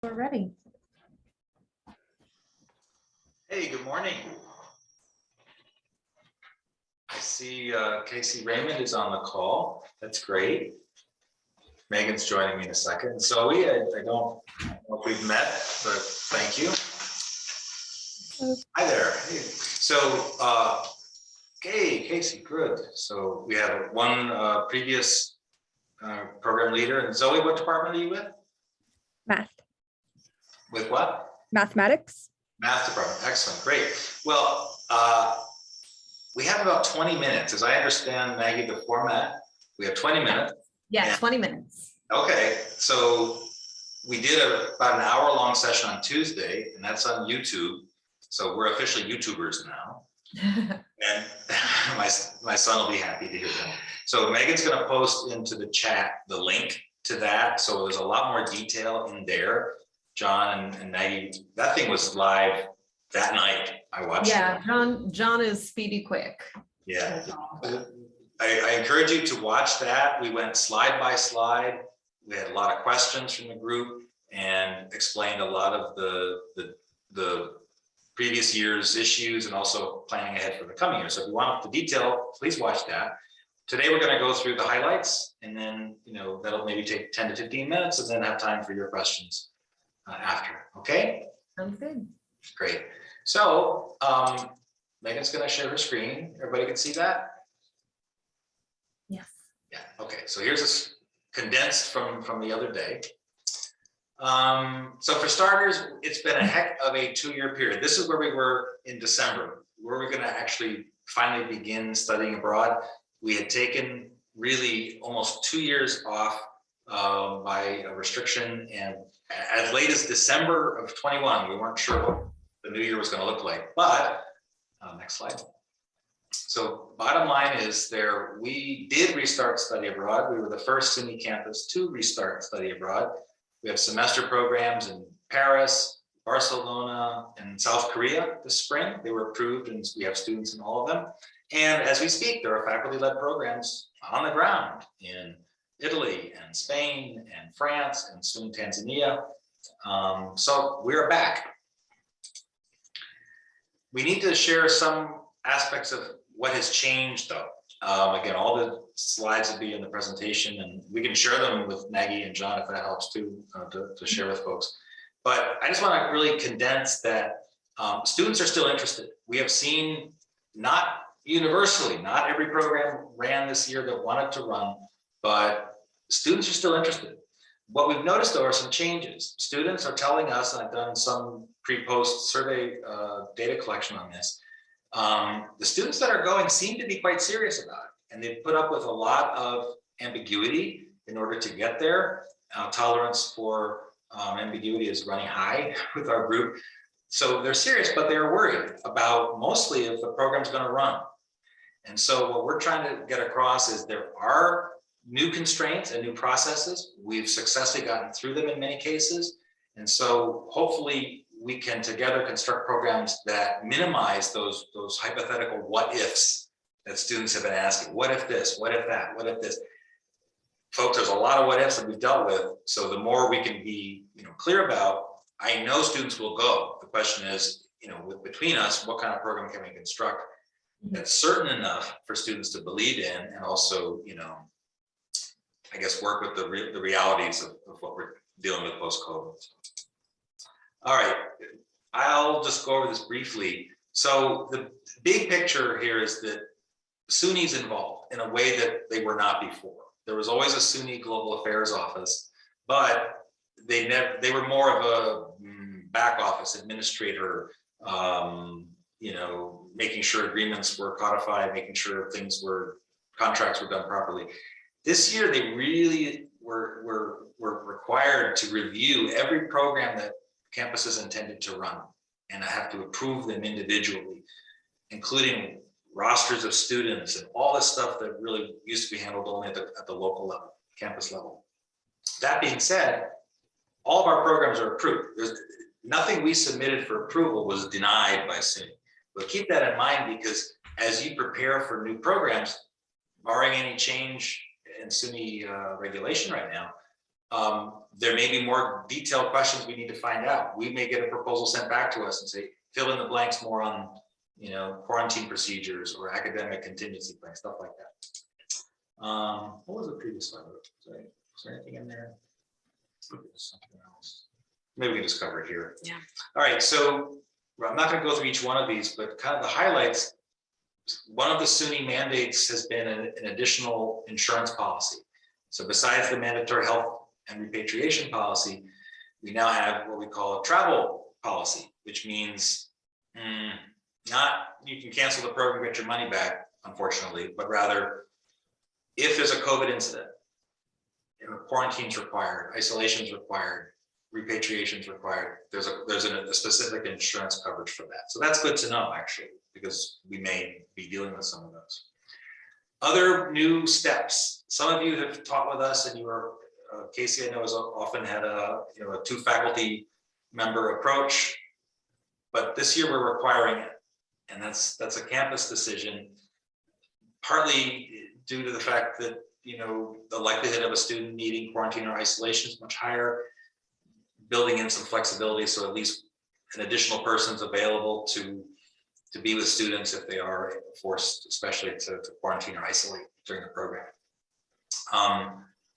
We're ready. Hey, good morning. I see Casey Raymond is on the call. That's great. Megan's joining me in a second. Zoe, I don't know if we've met, but thank you. Hi there. Hey. So, okay, Casey, good. So we have one previous program leader. And Zoe, what department are you with? Math. With what? Mathematics. Math department. Excellent. Great. Well, we have about 20 minutes. As I understand, Maggie, the format, we have 20 minutes. Yeah, 20 minutes. Okay, so we did about an hour-long session on Tuesday, and that's on YouTube. So we're officially YouTubers now. And my son will be happy to hear that. So Megan's going to post into the chat the link to that. So there's a lot more detail in there. John and Maggie, that thing was live that night. I watched Yeah, it. John is speedy quick. Yeah. I encourage you to watch that. We went slide by slide. We had a lot of questions from the group and explained a lot of the previous year's issues and also planning ahead for the coming year. So if you want the detail, please watch that. Today we're going to go through the highlights, and then that'll maybe take 10 to 15 minutes, and then have time for your questions after. Okay? Sounds good. Great. So Megan's going to share her screen. Everybody can see that? Yes. Yeah. Okay. So here's a condensed from the other day. So for starters, it's been a heck of a 2-year period. This is where we were in December, where we're going to actually finally begin studying abroad. We had taken really almost 2 years off by a restriction, and as late as December of 21, we weren't sure what the new year was going to look like. But next slide. So bottom line is we did restart study abroad. We were the first SUNY campus to restart study abroad. We have semester programs in Paris, Barcelona, and South Korea this spring. They were approved, and we have students in all of them. And as we speak, there are faculty-led programs on the ground in Italy and Spain and France and soon Tanzania. So we're back. We need to share some aspects of what has changed, though. Again, all the slides will be in the presentation, and we can share them with Maggie and John if that helps too, to share with folks. But I just want to really condense that students are still interested. We have seen, not universally, not every program ran this year that wanted to run, but students are still interested. What we've noticed, though, are some changes. Students are telling us, and I've done some pre-post survey data collection on this, the students that are going seem to be quite serious about it, and they've put up with a lot of ambiguity in order to get there. Tolerance for ambiguity is running high with our group. So they're serious, but they're worried about mostly if the program's going to run. And so what we're trying to get across is there are new constraints and new processes. We've successfully gotten through them in many cases. And so hopefully we can together construct programs that minimize those hypothetical what ifs that students have been asking. What if this? What if that? What if this? Folks, there's a lot of what ifs that we've dealt with. So the more we can be clear about, I know students will go. The question is, between us, what kind of program can we construct that's certain enough for students to believe in, and also, I guess, work with the realities of what we're dealing with post-COVID. All right, I'll just go over this briefly. So the big picture here is that SUNY's involved in a way that they were not before. There was always a SUNY Global Affairs office, but they were more of a back office administrator, making sure agreements were codified, making sure contracts were done properly. This year, they really were required to review every program that campuses intended to run, and I have to approve them individually, including rosters of students and all this stuff that really used to be handled only at the local level, campus level. That being said, all of our programs are approved. There's nothing we submitted for approval was denied by SUNY. But keep that in mind, because as you prepare for new programs, barring any change in SUNY regulation right now, There may be more detailed questions we need to find out. We may get a proposal sent back to us and say, fill in the blanks more on, quarantine procedures or academic contingency plans, stuff like that. What was the previous slide? Was there anything in there? Something else. Maybe we can just cover it here. Yeah. All right, so I'm not going to go through each one of these, but kind of the highlights. One of the SUNY mandates has been an additional insurance policy. So besides the mandatory health and repatriation policy, we now have what we call a travel policy, which means not you can cancel the program, get your money back, unfortunately, but rather if there's a COVID incident, quarantine's required, isolation's required, repatriation's required, there's a specific insurance coverage for that. So that's good to know, actually, because we may be dealing with some of those. Other new steps. Some of you have taught with us, and you are Casey, I know, has often had a 2 faculty member approach, but this year we're requiring it, and that's a campus decision, partly due to the fact that the likelihood of a student needing quarantine or isolation is much higher, building in some flexibility so at least an additional person is available to be with students if they are forced, especially to quarantine or isolate during the program.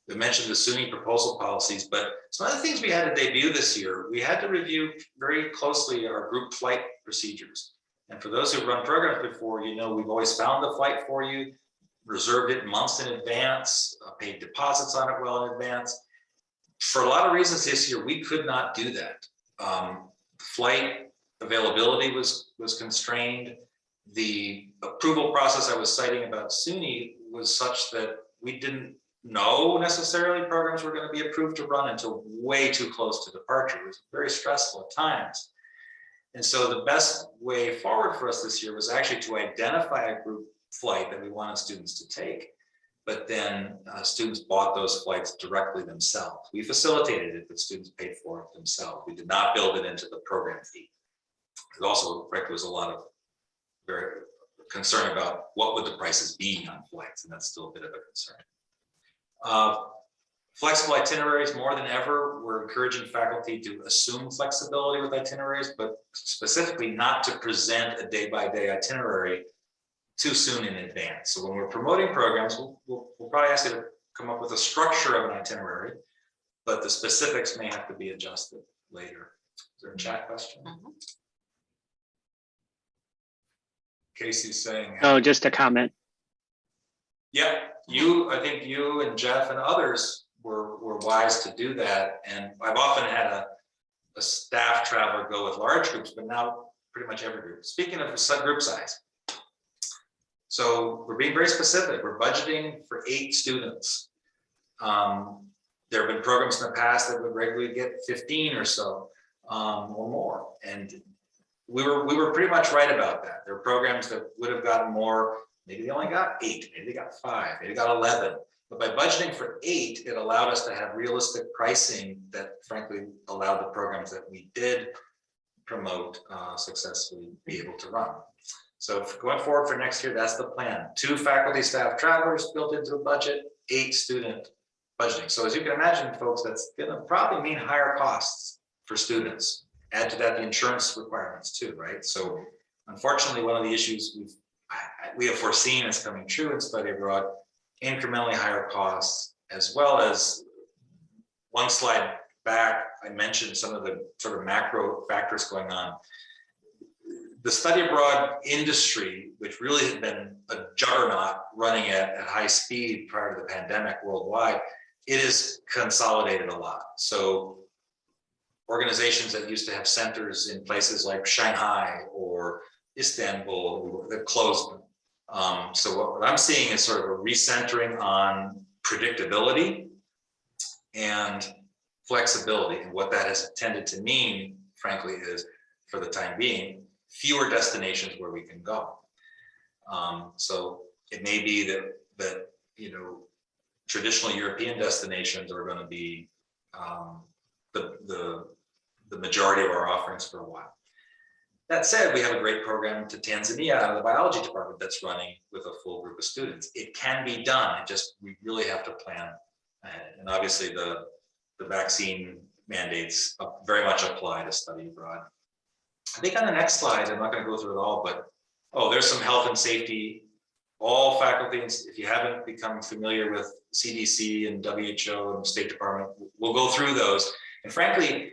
We mentioned the SUNY proposal policies, but some of the things we had to debut this year, we had to review very closely our group flight procedures. And for those who've run programs before, we've always found the flight for you, reserved it months in advance, paid deposits on it well in advance. For a lot of reasons this year, we could not do that. Flight availability was constrained. The approval process I was citing about SUNY was such that we didn't know necessarily programs were going to be approved to run until way too close to departure. It was very stressful at times. And so the best way forward for us this year was actually to identify a group flight that we wanted students to take, but then students bought those flights directly themselves. We facilitated it, but students paid for it themselves. We did not build it into the program fee. It also, frankly, was a lot of very concern about what would the prices be on flights, and that's still a bit of a concern. Flexible itineraries, more than ever, we're encouraging faculty to assume flexibility with itineraries, but specifically not to present a day-by-day itinerary too soon in advance. So when we're promoting programs, we'll probably ask you to come up with a structure of an itinerary, but the specifics may have to be adjusted later. Is there a chat question? Casey's saying. Oh, just a comment. Yeah, I think you and Jeff and others were wise to do that. And I've often had a staff traveler go with large groups, but now pretty much every group. Speaking of group size. So we're being very specific. We're budgeting for 8 students. There have been programs in the past that would regularly get 15 or so or more. And we were pretty much right about that. There are programs that would have gotten more. Maybe they only got 8, maybe they got 5, maybe they got 11. But by budgeting for 8, it allowed us to have realistic pricing that frankly allowed the programs that we did promote successfully be able to run. So going forward for next year, that's the plan. 2 faculty staff travelers built into the budget, 8 student budgeting. So as you can imagine, folks, that's gonna probably mean higher costs for students. Add to that the insurance requirements too, right? So unfortunately, one of the issues we have foreseen is coming true in study abroad, incrementally higher costs, as well as one slide back, I mentioned some of the sort of macro factors going on. The study abroad industry, which really had been a juggernaut running at high speed prior to the pandemic worldwide, it is consolidated a lot. So organizations that used to have centers in places like Shanghai or Istanbul, they've closed them. So what I'm seeing is sort of a recentering on predictability and flexibility. And what that has tended to mean, frankly, is for the time being, fewer destinations where we can go. So it may be that traditional European destinations are going to be the majority of our offerings for a while. That said, we have a great program to Tanzania out of the biology department that's running with a full group of students. It can be done. We really have to plan ahead. And obviously the the vaccine mandates very much apply to study abroad. I think on the next slide, I'm not going to go through it all, but there's some health and safety. All faculty, if you haven't become familiar with CDC and WHO and State Department, we'll go through those. And frankly,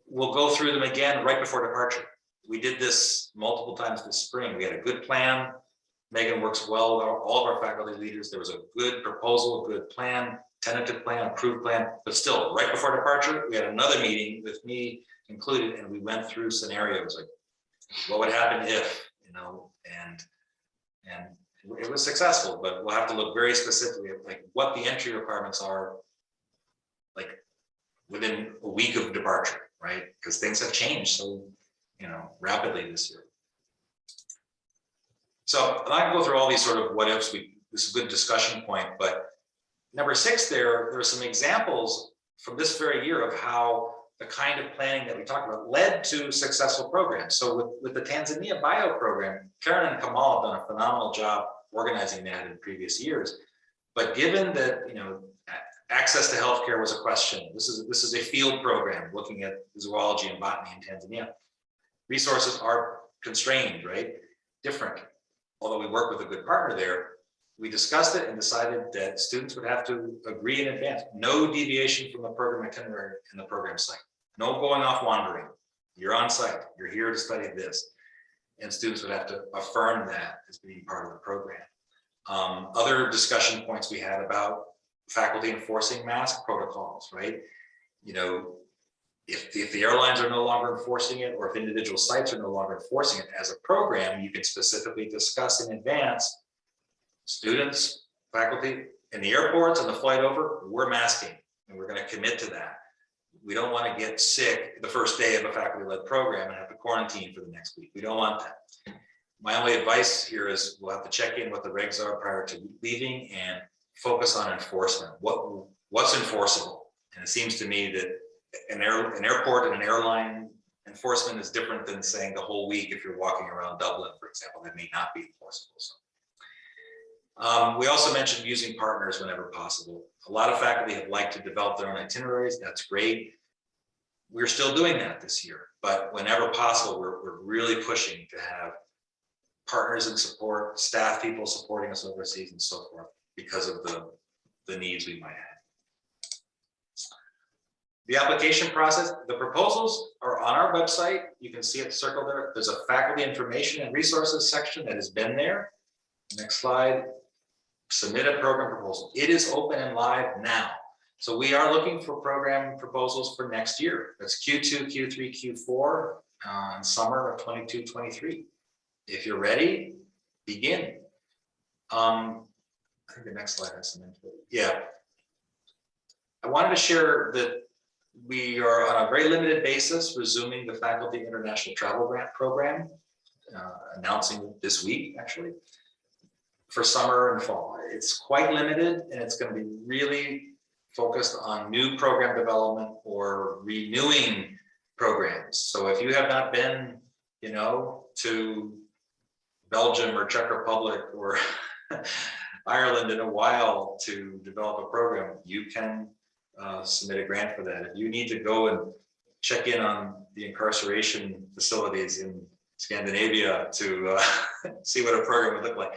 we'll go through them again right before departure. We did this multiple times this spring. We had a good plan. Megan works well with all of our faculty leaders. There was a good proposal, a good plan, tentative plan, approved plan, but still right before departure, we had another meeting with me included, and we went through scenarios like what would happen if, and it was successful, but we'll have to look very specifically at like what the entry requirements are like within a week of departure, right? Because things have changed so rapidly this year. So I'm not going to go through all these sort of what ifs. This is a good discussion point, but number 6 there are some examples from this very year of how the kind of planning that we talked about led to successful programs. So with the Tanzania bio program, Karen and Kamal have done a phenomenal job organizing that in previous years. But given that access to healthcare was a question, this is a field program looking at zoology and botany in Tanzania. Resources are constrained, right? Different. Although we work with a good partner there, we discussed it and decided that students would have to agree in advance. No deviation from the program itinerary in the program site. No going off wandering. You're on site. You're here to study this. And students would have to affirm that as being part of the program. Other discussion points we had about faculty enforcing mask protocols, right? If the airlines are no longer enforcing it, or if individual sites are no longer enforcing it as a program, you can specifically discuss in advance, students, faculty, in the airports and the flight over, we're masking, and we're going to commit to that. We don't want to get sick the first day of a faculty-led program and have to quarantine for the next week. We don't want that. My only advice here is we'll have to check in what the regs are prior to leaving and focus on enforcement. What's enforceable? And it seems to me that an airport and an airline enforcement is different than saying the whole week if you're walking around Dublin, for example. That may not be enforceable. So. We also mentioned using partners whenever possible. A lot of faculty have liked to develop their own itineraries. That's great. We're still doing that this year, but whenever possible, we're really pushing to have partners in support, staff people supporting us overseas and so forth because of the needs we might have. The application process, the proposals are on our website. You can see it circled there. There's a faculty information and resources section that has been there. Next slide. Submit a program proposal. It is open and live now. So we are looking for program proposals for next year. That's Q2, Q3, Q4, and summer of 22-23. If you're ready, begin. I think the next slide has some info. Yeah. I wanted to share that we are on a very limited basis resuming the Faculty International Travel Grant Program, announcing this week, actually, for summer and fall. It's quite limited, and it's going to be really focused on new program development or renewing programs. So if you have not been, to Belgium or Czech Republic or Ireland in a while to develop a program, you can submit a grant for that. If you need to go and check in on the incarceration facilities in Scandinavia to see what a program would look like,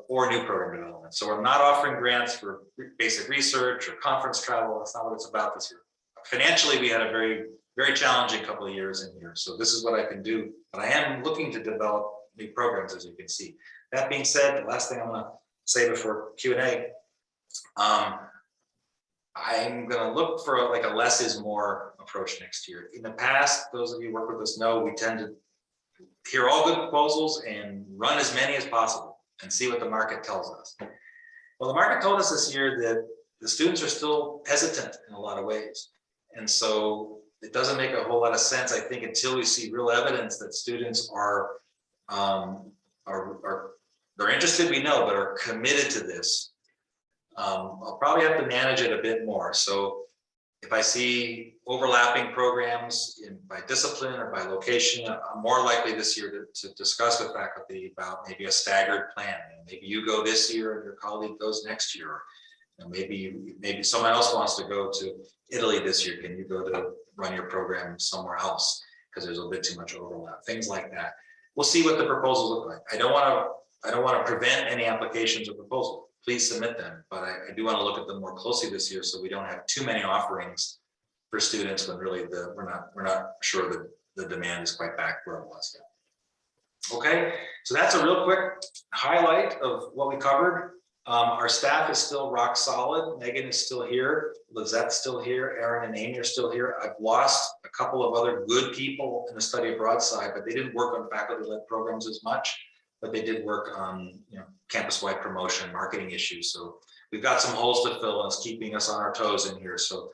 or new program development. So we're not offering grants for basic research or conference travel. That's not what it's about this year. Financially, we had a very, very challenging couple of years in here. So this is what I can do, but I am looking to develop new programs, as you can see. That being said, the last thing I'm going to say before Q&A, I'm going to look for like a less is more approach next year. In the past, those of you who work with us know we tend to hear all good proposals and run as many as possible and see what the market tells us. Well, the market told us this year that the students are still hesitant in a lot of ways. And so it doesn't make a whole lot of sense, I think, until we see real evidence that students are they're interested, we know, but are committed to this. I'll probably have to manage it a bit more. So if I see overlapping programs by discipline or by location, I'm more likely this year to discuss with faculty about maybe a staggered plan. Maybe you go this year and your colleague goes next year. Maybe someone else wants to go to Italy this year? Can you go to run your program somewhere else? Because there's a bit too much overlap, things like that. We'll see what the proposals look like. I don't want to prevent any applications or proposals. Please submit them, but I do want to look at them more closely this year so we don't have too many offerings for students when really we're not sure that the demand is quite back where it was yet. Okay, so that's a real quick highlight of what we covered. Our staff is still rock solid. Megan is still here. Lizette's still here. Aaron and Amy are still here. I've lost a couple of other good people in the study abroad side, but they didn't work on faculty-led programs as much, but they did work on campus-wide promotion, marketing issues. So we've got some holes to fill, and it's keeping us on our toes in here. So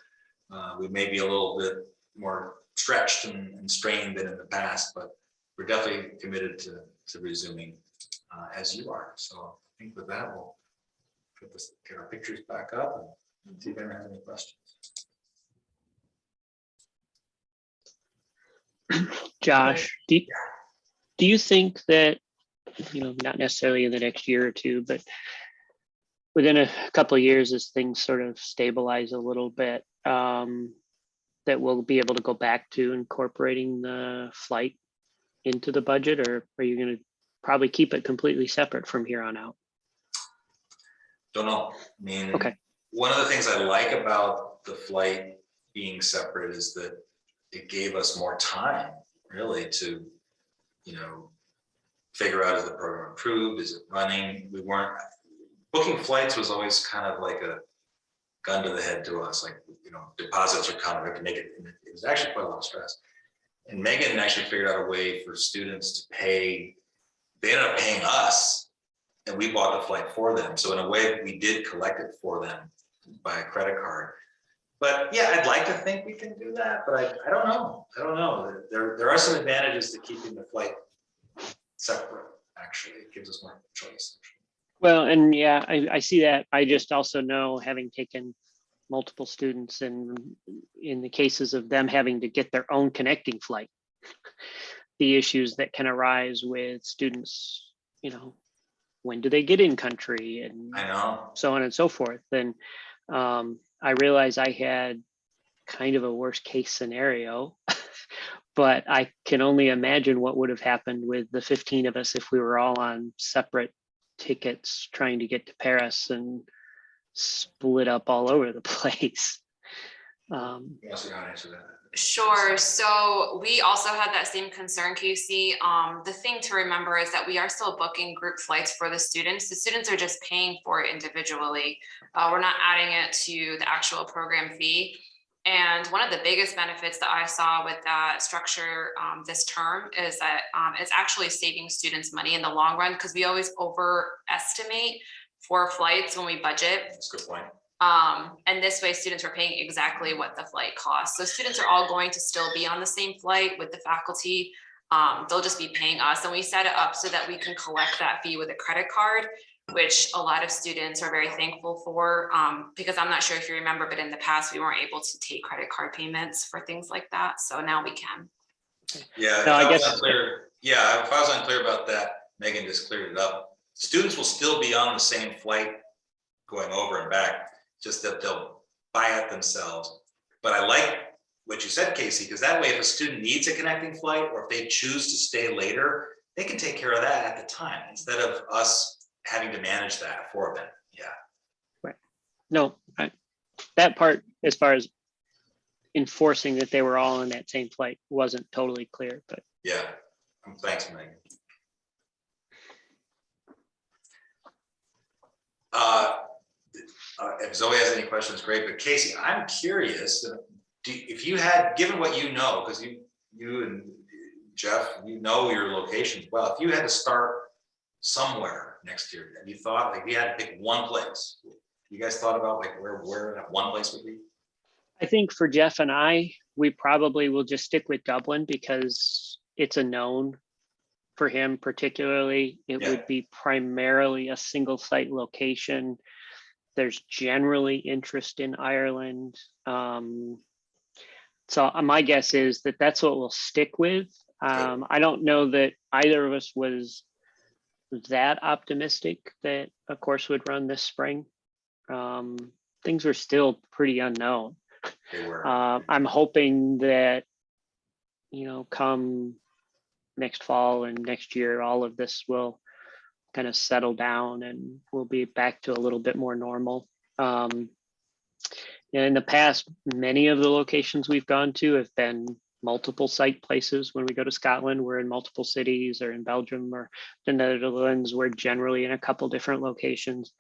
we may be a little bit more stretched and strained than in the past, but we're definitely committed to resuming as you are. So I think with that, we'll get our pictures back up and see if anyone has any questions. Josh, do you think that, not necessarily in the next year or two, but within a couple of years, as things sort of stabilize a little bit, that we'll be able to go back to incorporating the flight into the budget, or are you going to probably keep it completely separate from here on out? Don't know. I mean, okay. One of the things I like about the flight being separate is that it gave us more time really to, figure out, is the program approved? Is it running? We weren't, booking flights was always kind of like a gun to the head to us. Like, deposits are coming, we have to make it. It was actually quite a lot of stress. And Megan actually figured out a way for students to pay. They ended up paying us, and we bought the flight for them. So in a way, we did collect it for them by a credit card. But yeah, I'd like to think we can do that, but I don't know. I don't know. There are some advantages to keeping the flight separate. Actually, it gives us more choice. Well, and yeah, I see that. I just also know, having taken multiple students, and in the cases of them having to get their own connecting flight, the issues that can arise with students, when do they get in country, and I know, so on and so forth. And I realize I had kind of a worst case scenario, but I can only imagine what would have happened with the 15 of us if we were all on separate tickets trying to get to Paris and split up all over the place. yes, you gotta answer that. Sure. So we also had that same concern, Casey. The thing to remember is that we are still booking group flights for the students. The students are just paying for it individually. We're not adding it to the actual program fee. And one of the biggest benefits that I saw with that structure this term is that it's actually saving students money in the long run, because we always overestimate for flights when we budget. That's a good point. And this way students are paying exactly what the flight costs. So students are all going to still be on the same flight with the faculty. They'll just be paying us, and we set it up so that we can collect that fee with a credit card, which a lot of students are very thankful for, because I'm not sure if you remember, but in the past we weren't able to take credit card payments for things like that. So now we can. Yeah, No, I guess. If I was unclear about that, Megan just cleared it up. Students will still be on the same flight going over and back, just that they'll buy it themselves. But I like what you said, Casey, because that way, if a student needs a connecting flight, or if they choose to stay later, they can take care of that at the time instead of us having to manage that for them. Yeah. Right. No, that part, as far as enforcing that they were all on that same flight, wasn't totally clear, but Yeah. Thanks, Megan. If Zoe has any questions, great. But Casey, I'm curious, if you had, given what you know, because you and Jeff, your locations well, if you had to start somewhere next year, have you thought, like, you had to pick one place? You guys thought about like where that one place would be? I think for Jeff and I, we probably will just stick with Dublin because it's a known for him. Particularly, it would be primarily a single site location. There's generally interest in Ireland. So my guess is that that's what we'll stick with. I don't know that either of us was that optimistic that a course would run this spring. Things were still pretty unknown. They were. I'm hoping that, come next fall and next year, all of this will kind of settle down and we'll be back to a little bit more normal. In the past, many of the locations we've gone to have been multiple site places. When we go to Scotland, we're in multiple cities, or in Belgium or the Netherlands, we're generally in a couple different locations.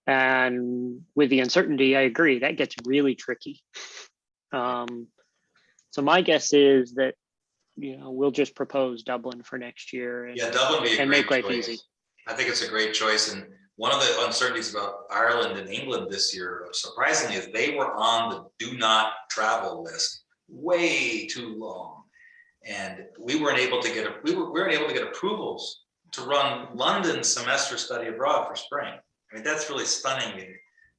And with the uncertainty, I agree, that gets really tricky. So my guess is that, we'll just propose Dublin for next year and, Yeah, Dublin would be a and make great life choice. easy. I think it's a great choice. And one of the uncertainties about Ireland and England this year, surprisingly, is they were on the do not travel list way too long. And we weren't able to get approvals to run London semester study abroad for spring. I mean, that's really stunning. In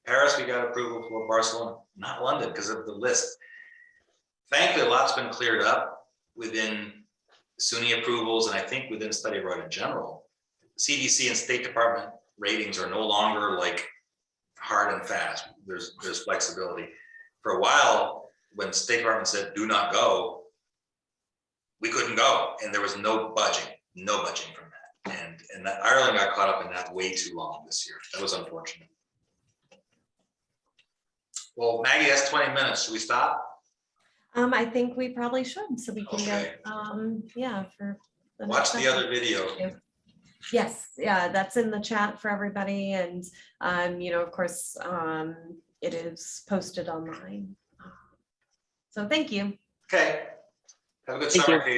Paris, we got approval for Barcelona, not London, because of the list. Thankfully, a lot's been cleared up within SUNY approvals, and I think within study abroad in general. CDC and State Department ratings are no longer like hard and fast. There's flexibility. For a while, when State Department said do not go, we couldn't go, and there was no budging from that. And that Ireland got caught up in that way too long this year. That was unfortunate. Well, Maggie, that's 20 minutes. Should we stop? I think we probably should, so we can Okay. get, for. Watch next the session. other video. Yes, yeah, that's in the chat for everybody, and, of course, it is posted online. So thank you. Okay. Have a good Thank summer, you. Katie.